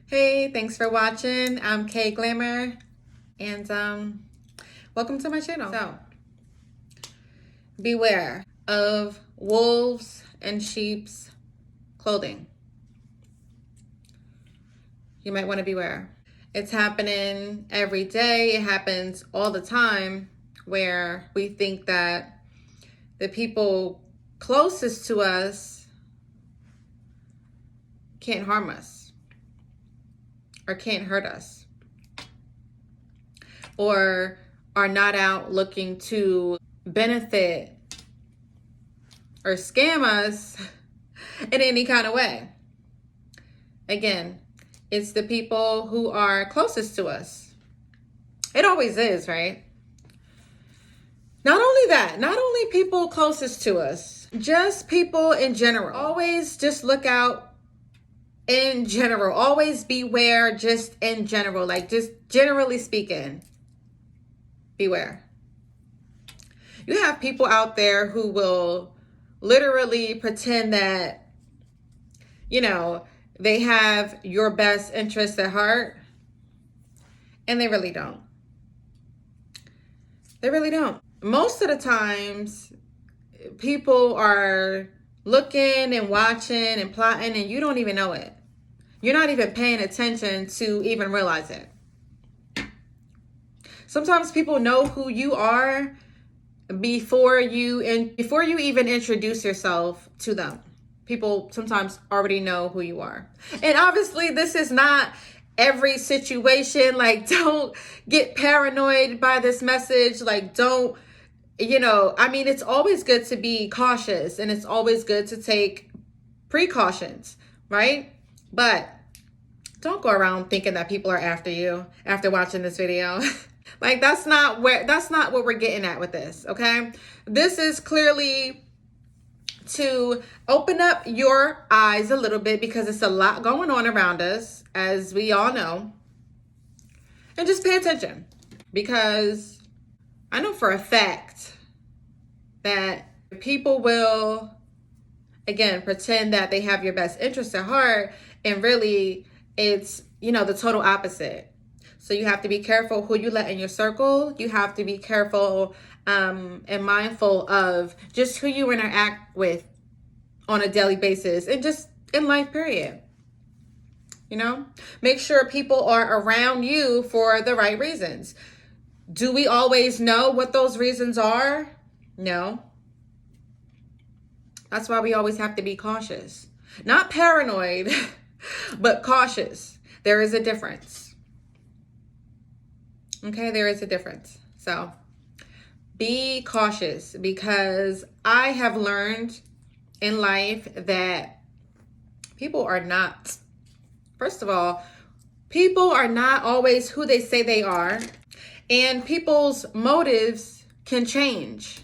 Hey, thanks for watching. I'm Kay Glamour, and welcome to my channel. So, beware of wolves in sheep's clothing. You might want to beware. It's happening every day. It happens all the time where we think that the people closest to us can't harm us or can't hurt us or are not out looking to benefit or scam us in any kind of way. Again, it's the people who are closest to us. It always is, right? Not only that, not only people closest to us, just people in general. Always just look out in general. Always beware just in general, like just generally speaking. Beware. You have people out there who will literally pretend that, they have your best interests at heart, and they really don't. They really don't. Most of the times, people are looking and watching and plotting, and you don't even know it. You're not even paying attention to even realize it. Sometimes people know who you are before you even introduce yourself to them. People sometimes already know who you are. And obviously this is not every situation. Like, don't get paranoid by this message. Like, don't, it's always good to be cautious, and it's always good to take precautions, right? But don't go around thinking that people are after you after watching this video. Like, that's not what we're getting at with this, okay? This is clearly to open up your eyes a little bit, because it's a lot going on around us, as we all know. And just pay attention, because I know for a fact that people will, again, pretend that they have your best interest at heart, and really it's, the total opposite. So you have to be careful who you let in your circle. You have to be careful and mindful of just who you interact with on a daily basis, and just in life, period. Make sure people are around you for the right reasons. Do we always know what those reasons are? No. That's why we always have to be cautious. Not paranoid, but cautious. There is a difference. Okay, there is a difference. So be cautious, because I have learned in life that people are not, first of all, people are not always who they say they are, and people's motives can change.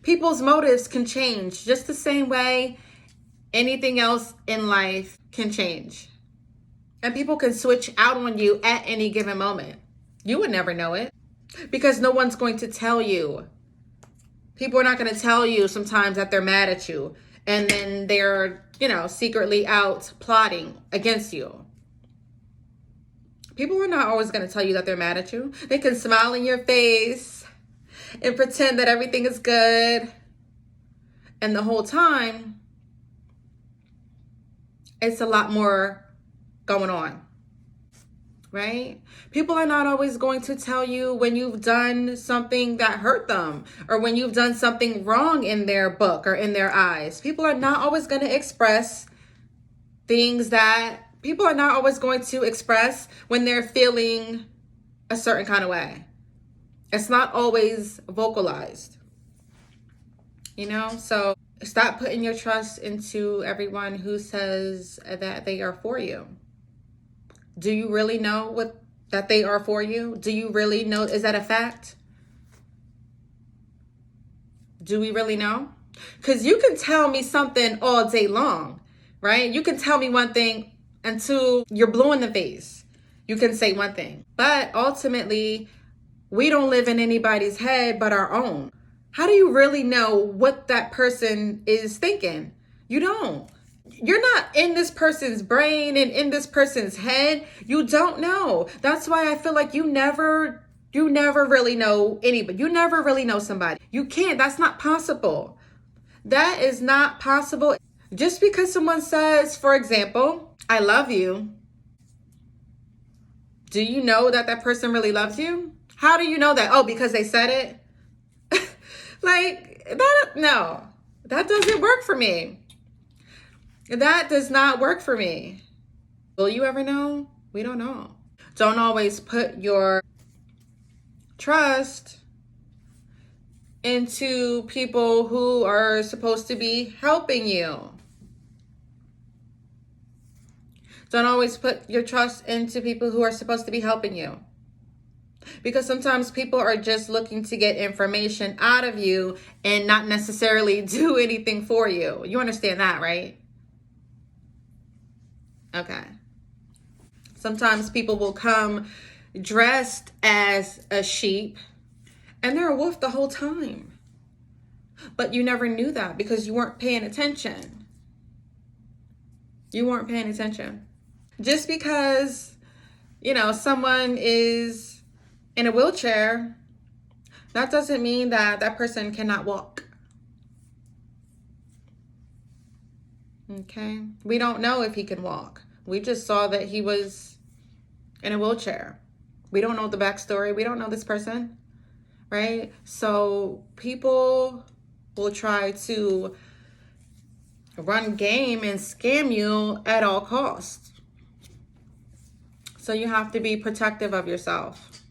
People's motives can change just the same way anything else in life can change. And people can switch out on you at any given moment. You would never know it, because no one's going to tell you. People are not going to tell you sometimes that they're mad at you, and then they're, secretly out plotting against you. People are not always going to tell you that they're mad at you. They can smile in your face and pretend that everything is good. And the whole time, it's a lot more going on, right? People are not always going to tell you when you've done something that hurt them, or when you've done something wrong in their book or in their eyes. People are not always going to express things that people are not always going to express when they're feeling a certain kind of way. It's not always vocalized, so stop putting your trust into everyone who says that they are for you. Do you really know that they are for you? Do you really know? Is that a fact? Do we really know? Because you can tell me something all day long, right? You can tell me one thing until you're blue in the face. You can say one thing, but ultimately, we don't live in anybody's head but our own. How do you really know what that person is thinking? You don't. You're not in this person's brain and in this person's head. You don't know. That's why I feel like you never really know anybody. You never really know somebody. You can't. That's not possible. That is not possible. Just because someone says, for example, I love you, do you know that that person really loves you? How do you know that? Oh, because they said it? Like, no, that doesn't work for me. That does not work for me. Will you ever know? We don't know. Don't always put your trust into people who are supposed to be helping you. Don't always put your trust into people who are supposed to be helping you. Because sometimes people are just looking to get information out of you and not necessarily do anything for you. You understand that, right? Okay. Sometimes people will come dressed as a sheep and they're a wolf the whole time. But you never knew that because you weren't paying attention. You weren't paying attention. Just because, someone is in a wheelchair, that doesn't mean that that person cannot walk. Okay? We don't know if he can walk. We just saw that he was in a wheelchair. We don't know the backstory. We don't know this person, right? So people will try to run game and scam you at all costs. So you have to be protective of yourself.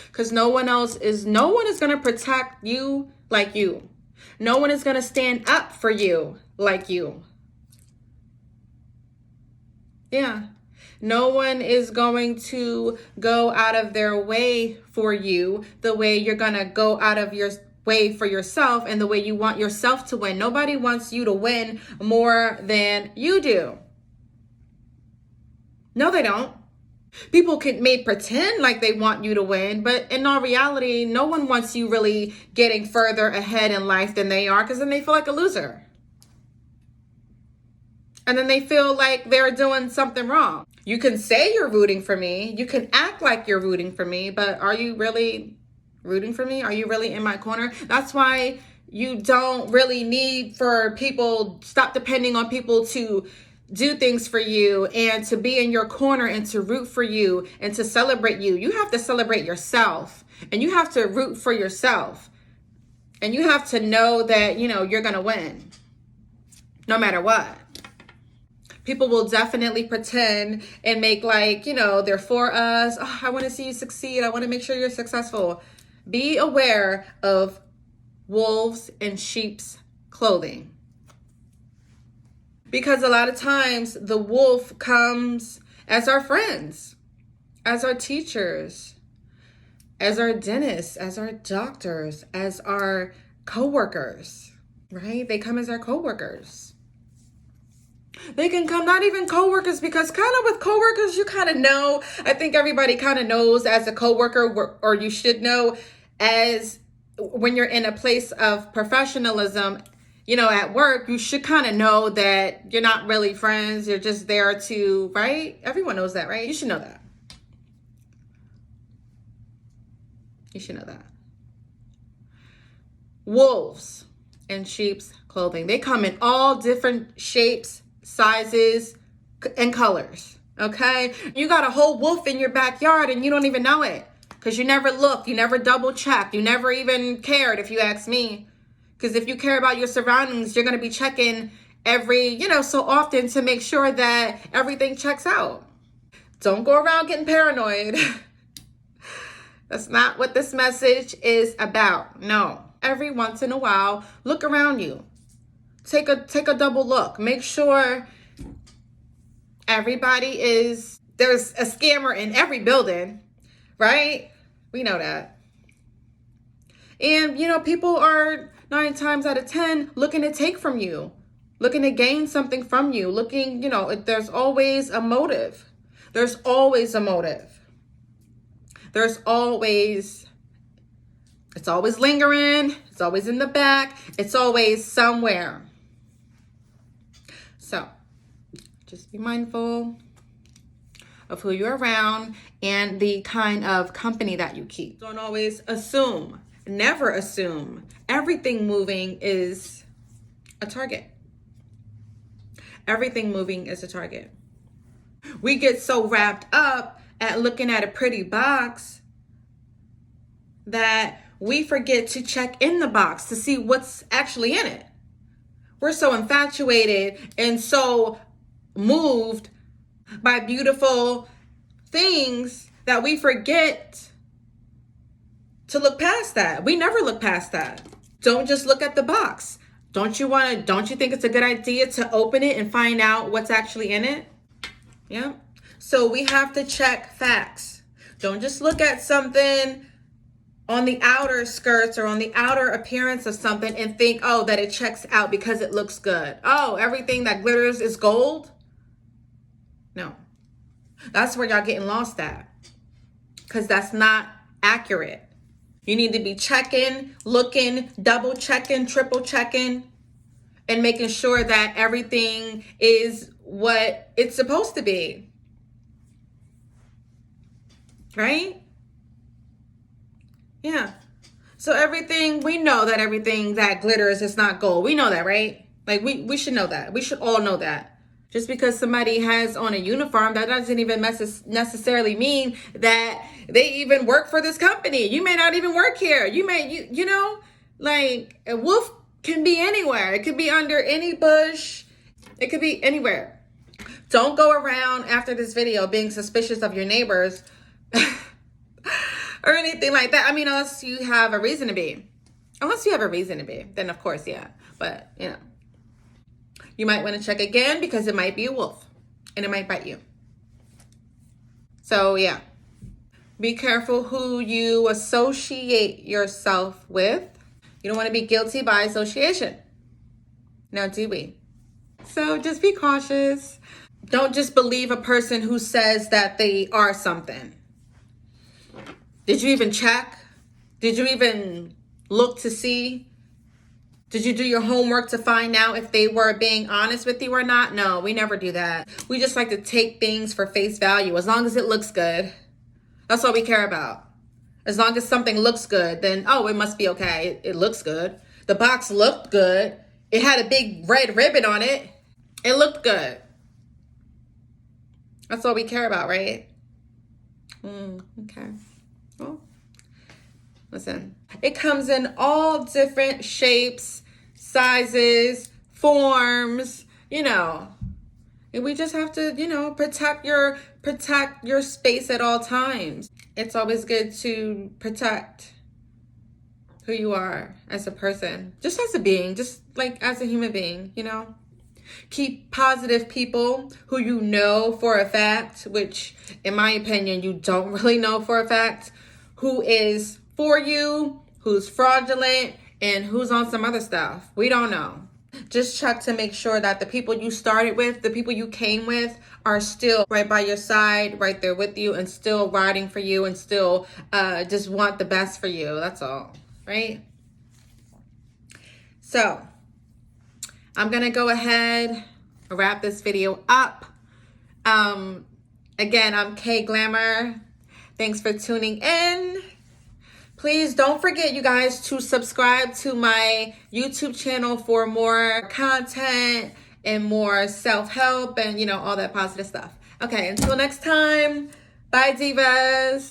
Because no one is going to protect you like you. No one is going to stand up for you like you. Yeah. No one is going to go out of their way for you the way you're going to go out of your way for yourself and the way you want yourself to win. Nobody wants you to win more than you do. No, they don't. People may pretend like they want you to win, but in all reality, no one wants you really getting further ahead in life than they are, because then they feel like a loser. And then they feel like they're doing something wrong. You can say you're rooting for me. You can act like you're rooting for me, but are you really rooting for me? Are you really in my corner? That's why you don't really need for people, stop depending on people to do things for you and to be in your corner and to root for you and to celebrate you. You have to celebrate yourself and you have to root for yourself. And you have to know that, you're going to win no matter what. People will definitely pretend and make like, they're for us. Oh, I want to see you succeed. I want to make sure you're successful. Be aware of wolves in sheep's clothing. Because a lot of times the wolf comes as our friends, as our teachers, as our dentists, as our doctors, as our coworkers, right? They come as our coworkers. They can come, not even coworkers, because kind of with coworkers, you kind of know. I think everybody kind of knows as a coworker, or you should know as when you're in a place of professionalism, at work, you should kind of know that you're not really friends. You're just there to, right? Everyone knows that, right? You should know that. You should know that. Wolves in sheep's clothing. They come in all different shapes, sizes, and colors. Okay? You got a whole wolf in your backyard and you don't even know it because you never looked. You never double checked. You never even cared, if you ask me. Because if you care about your surroundings, you're going to be checking every, so often to make sure that everything checks out. Don't go around getting paranoid. That's not what this message is about. No. Every once in a while, look around you. Take a double look. Make sure there's a scammer in every building, right? We know that. And, people are 9 times out of 10 looking to take from you, looking to gain something from you, there's always a motive. There's always a motive. It's always lingering. It's always in the back. It's always somewhere. So Just be mindful of who you're around and the kind of company that you keep. Don't always assume. Never assume. Everything moving is a target. Everything moving is a target. We get so wrapped up at looking at a pretty box that we forget to check in the box to see what's actually in it. We're so infatuated and so moved by beautiful things that we forget to look past that. We never look past that. Don't just look at the box. Don't you think it's a good idea to open it and find out what's actually in it? Yeah. So we have to check facts. Don't just look at something on the outer skirts or on the outer appearance of something and think, oh, that it checks out because it looks good. Oh, everything that glitters is gold? No. That's where y'all getting lost at. Because that's not accurate. You need to be checking, looking, double checking, triple checking, and making sure that everything is what it's supposed to be. Right? Yeah. So we know that everything that glitters is not gold. We know that, right? Like we should know that. We should all know that. Just because somebody has on a uniform, that doesn't even necessarily mean that they even work for this company. You may not even work here. You know, like a wolf can be anywhere. It could be under any bush. It could be anywhere. Don't go around after this video being suspicious of your neighbors or anything like that. I mean, unless you have a reason to be. Unless you have a reason to be, then of course, yeah. But, you know. You might want to check again because it might be a wolf and it might bite you. So yeah, be careful who you associate yourself with. You don't want to be guilty by association. Now, do we? So just be cautious. Don't just believe a person who says that they are something. Did you even check? Did you even look to see? Did you do your homework to find out if they were being honest with you or not? No, we never do that. We just like to take things for face value as long as it looks good. That's all we care about. As long as something looks good, then, oh, it must be okay. It looks good. The box looked good. It had a big red ribbon on it. It looked good. That's all we care about, right? Okay. Well, listen, it comes in all different shapes, sizes, forms, you know. And we just have to, you know, protect your space at all times. It's always good to protect who you are as a person, just as a being, just like as a human being, you know. Keep positive people who you know for a fact, which in my opinion, you don't really know for a fact, who is for you, who's fraudulent, and who's on some other stuff. We don't know. Just check to make sure that the people you started with, the people you came with, are still right by your side, right there with you, and still riding for you, and still just want the best for you. That's all, right? So, I'm going to go ahead and wrap this video up. Again, I'm Kay Glamour. Thanks for tuning in. Please don't forget, you guys, to subscribe to my YouTube channel for more content and more self-help and, you know, all that positive stuff. Okay, until next time, bye, divas.